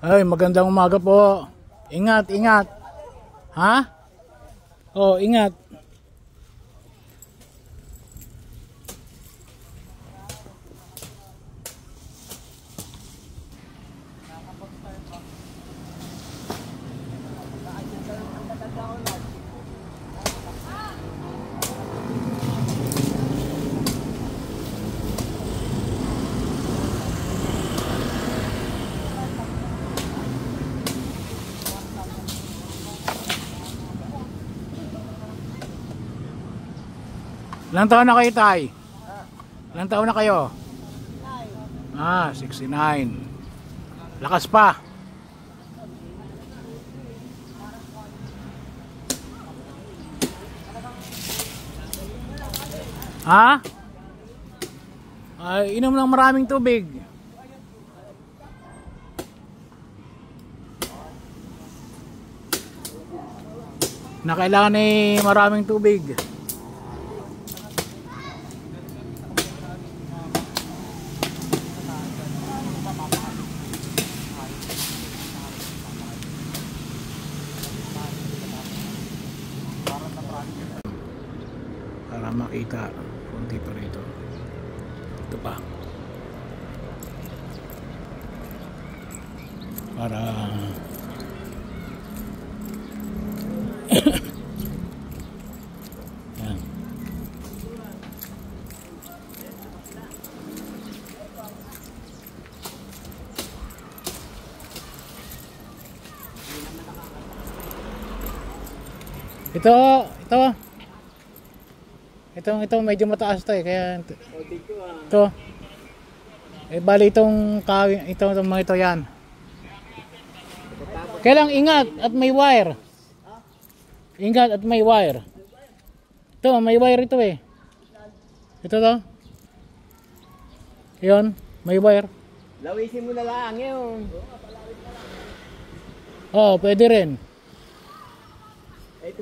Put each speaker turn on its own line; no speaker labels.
Ay, magandang umaga po. Ingat, ingat. Ha? Oh, ingat. Ilang taon na kayo, Tay? Ilang taon na kayo? 69. Lakas pa. Ha? Ay, inom ng maraming tubig. Na kailangan ay maraming tubig. Para makita konti pa rito. Ito pa. Para yan. Ito medyo mataas to eh, kaya ito. Eh bali itong mga ito yan. Kailang ingat at may wire. Ingat at may wire. Ito, may wire ito eh. Ito to. Yun, may wire.
Lawisin mo na lang yun.
Oh, pwede rin.
Ito.